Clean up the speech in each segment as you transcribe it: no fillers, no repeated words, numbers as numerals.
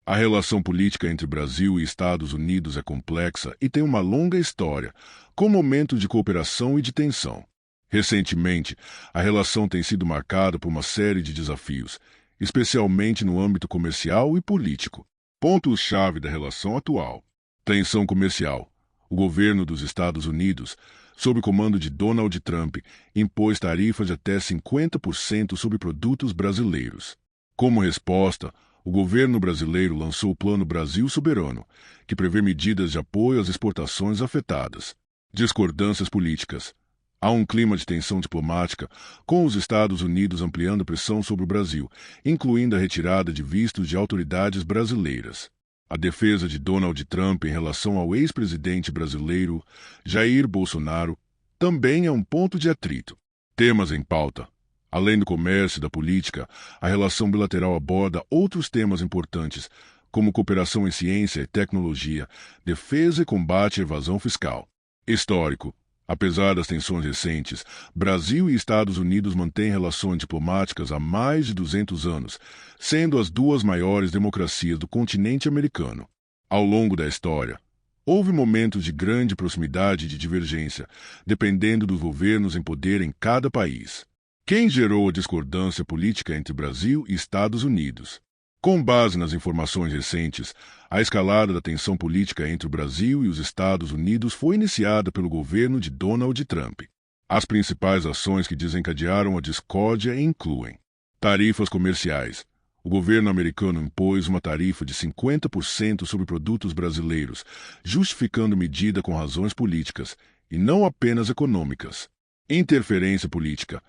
A relação política entre Brasil e Estados Unidos é complexa e tem uma longa história, com momentos de cooperação e de tensão. Recentemente, a relação tem sido marcada por uma série de desafios, especialmente no âmbito comercial e político. Pontos-chave da relação atual: tensão comercial. O governo dos Estados Unidos, sob o comando de Donald Trump, impôs tarifas de até 50% sobre produtos brasileiros. Como resposta, o governo brasileiro lançou o Plano Brasil Soberano, que prevê medidas de apoio às exportações afetadas. Discordâncias políticas. Há um clima de tensão diplomática, com os Estados Unidos ampliando pressão sobre o Brasil, incluindo a retirada de vistos de autoridades brasileiras. A defesa de Donald Trump em relação ao ex-presidente brasileiro Jair Bolsonaro também é um ponto de atrito. Temas em pauta. Além do comércio e da política, a relação bilateral aborda outros temas importantes, como cooperação em ciência e tecnologia, defesa e combate à evasão fiscal. Histórico. Apesar das tensões recentes, Brasil e Estados Unidos mantêm relações diplomáticas há mais de 200 anos, sendo as duas maiores democracias do continente americano. Ao longo da história, houve momentos de grande proximidade e de divergência, dependendo dos governos em poder em cada país. Quem gerou a discordância política entre Brasil e Estados Unidos? Com base nas informações recentes, a escalada da tensão política entre o Brasil e os Estados Unidos foi iniciada pelo governo de Donald Trump. As principais ações que desencadearam a discórdia incluem: tarifas comerciais. O governo americano impôs uma tarifa de 50% sobre produtos brasileiros, justificando medida com razões políticas, e não apenas econômicas. Interferência política.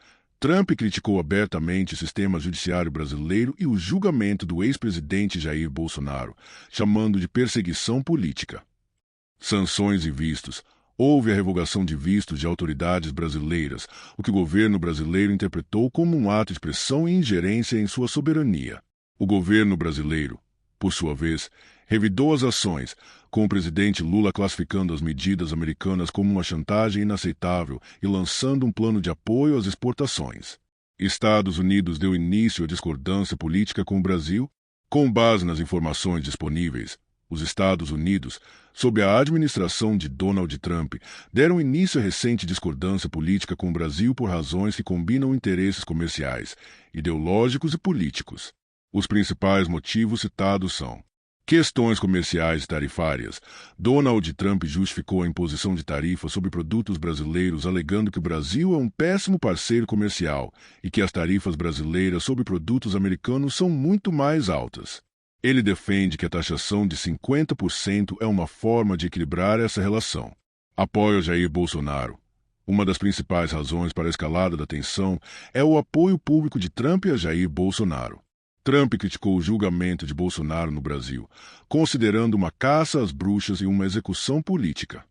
Trump criticou abertamente o sistema judiciário brasileiro e o julgamento do ex-presidente Jair Bolsonaro, chamando de perseguição política. Sanções e vistos. Houve a revogação de vistos de autoridades brasileiras, o que o governo brasileiro interpretou como um ato de pressão e ingerência em sua soberania. O governo brasileiro, por sua vez, revidou as ações, com o presidente Lula classificando as medidas americanas como uma chantagem inaceitável e lançando um plano de apoio às exportações. Estados Unidos deu início à discordância política com o Brasil. Com base nas informações disponíveis, os Estados Unidos, sob a administração de Donald Trump, deram início à recente discordância política com o Brasil por razões que combinam interesses comerciais, ideológicos e políticos. Os principais motivos citados são: questões comerciais e tarifárias. Donald Trump justificou a imposição de tarifas sobre produtos brasileiros alegando que o Brasil é um péssimo parceiro comercial e que as tarifas brasileiras sobre produtos americanos são muito mais altas. Ele defende que a taxação de 50% é uma forma de equilibrar essa relação. Apoio a Jair Bolsonaro. Uma das principais razões para a escalada da tensão é o apoio público de Trump a Jair Bolsonaro. Trump criticou o julgamento de Bolsonaro no Brasil, considerando uma caça às bruxas e uma execução política.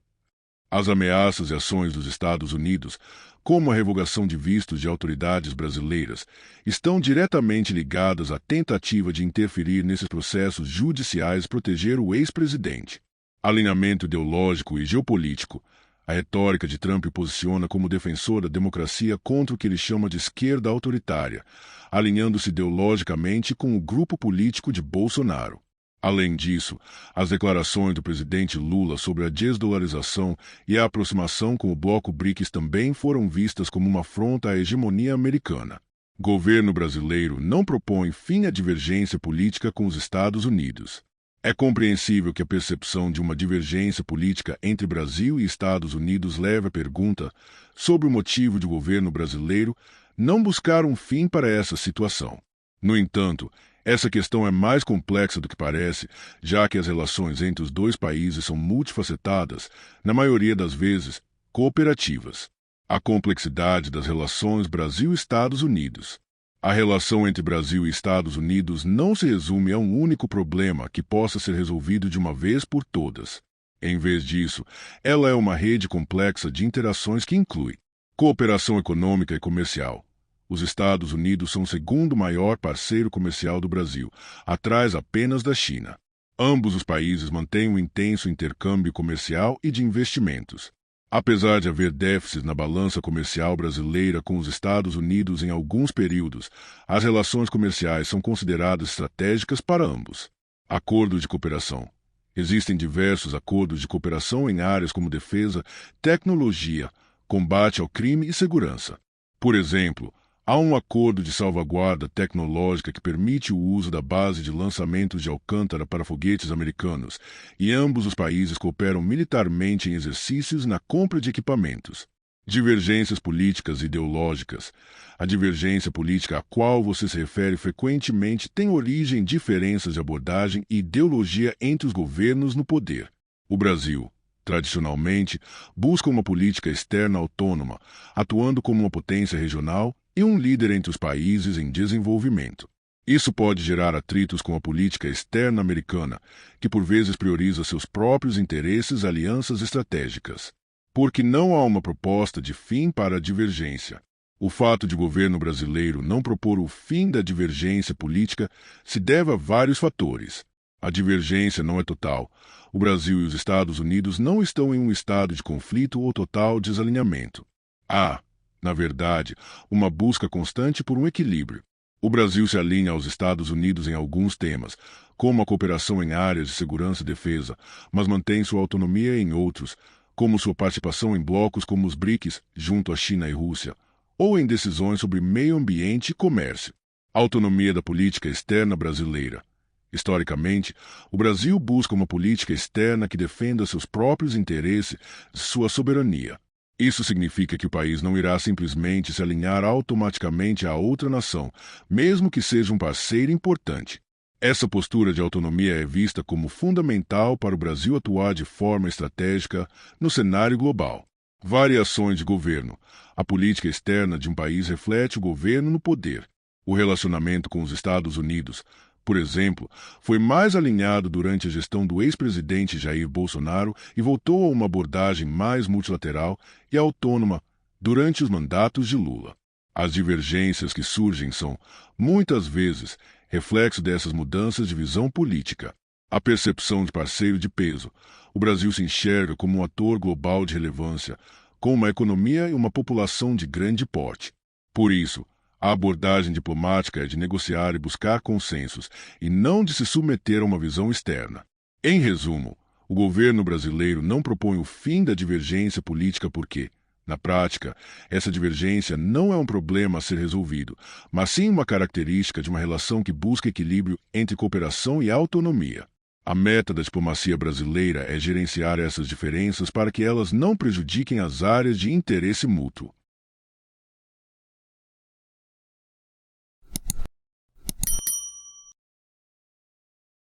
As ameaças e ações dos Estados Unidos, como a revogação de vistos de autoridades brasileiras, estão diretamente ligadas à tentativa de interferir nesses processos judiciais e proteger o ex-presidente. Alinhamento ideológico e geopolítico. A retórica de Trump o posiciona como defensor da democracia contra o que ele chama de esquerda autoritária, alinhando-se ideologicamente com o grupo político de Bolsonaro. Além disso, as declarações do presidente Lula sobre a desdolarização e a aproximação com o bloco BRICS também foram vistas como uma afronta à hegemonia americana. Governo brasileiro não propõe fim à divergência política com os Estados Unidos. É compreensível que a percepção de uma divergência política entre Brasil e Estados Unidos leve à pergunta sobre o motivo de o governo brasileiro não buscar um fim para essa situação. No entanto, essa questão é mais complexa do que parece, já que as relações entre os dois países são multifacetadas, na maioria das vezes, cooperativas. A complexidade das relações Brasil-Estados Unidos. A relação entre Brasil e Estados Unidos não se resume a um único problema que possa ser resolvido de uma vez por todas. Em vez disso, ela é uma rede complexa de interações que inclui cooperação econômica e comercial. Os Estados Unidos são o segundo maior parceiro comercial do Brasil, atrás apenas da China. Ambos os países mantêm um intenso intercâmbio comercial e de investimentos. Apesar de haver déficits na balança comercial brasileira com os Estados Unidos em alguns períodos, as relações comerciais são consideradas estratégicas para ambos. Acordos de cooperação. Existem diversos acordos de cooperação em áreas como defesa, tecnologia, combate ao crime e segurança. Por exemplo, há um acordo de salvaguarda tecnológica que permite o uso da base de lançamentos de Alcântara para foguetes americanos, e ambos os países cooperam militarmente em exercícios na compra de equipamentos. Divergências políticas e ideológicas. A divergência política a qual você se refere frequentemente tem origem em diferenças de abordagem e ideologia entre os governos no poder. O Brasil, tradicionalmente, busca uma política externa autônoma, atuando como uma potência regional e um líder entre os países em desenvolvimento. Isso pode gerar atritos com a política externa americana, que por vezes prioriza seus próprios interesses e alianças estratégicas. Porque não há uma proposta de fim para a divergência. O fato de o governo brasileiro não propor o fim da divergência política se deve a vários fatores. A divergência não é total. O Brasil e os Estados Unidos não estão em um estado de conflito ou total desalinhamento. Há, na verdade, uma busca constante por um equilíbrio. O Brasil se alinha aos Estados Unidos em alguns temas, como a cooperação em áreas de segurança e defesa, mas mantém sua autonomia em outros, como sua participação em blocos como os BRICS, junto à China e Rússia, ou em decisões sobre meio ambiente e comércio. A autonomia da política externa brasileira. Historicamente, o Brasil busca uma política externa que defenda seus próprios interesses e sua soberania. Isso significa que o país não irá simplesmente se alinhar automaticamente a outra nação, mesmo que seja um parceiro importante. Essa postura de autonomia é vista como fundamental para o Brasil atuar de forma estratégica no cenário global. Variações de governo. A política externa de um país reflete o governo no poder. O relacionamento com os Estados Unidos, por exemplo, foi mais alinhado durante a gestão do ex-presidente Jair Bolsonaro e voltou a uma abordagem mais multilateral e autônoma durante os mandatos de Lula. As divergências que surgem são, muitas vezes, reflexo dessas mudanças de visão política. A percepção de parceiro de peso. O Brasil se enxerga como um ator global de relevância, com uma economia e uma população de grande porte. Por isso, a abordagem diplomática é de negociar e buscar consensos, e não de se submeter a uma visão externa. Em resumo, o governo brasileiro não propõe o fim da divergência política porque, na prática, essa divergência não é um problema a ser resolvido, mas sim uma característica de uma relação que busca equilíbrio entre cooperação e autonomia. A meta da diplomacia brasileira é gerenciar essas diferenças para que elas não prejudiquem as áreas de interesse mútuo.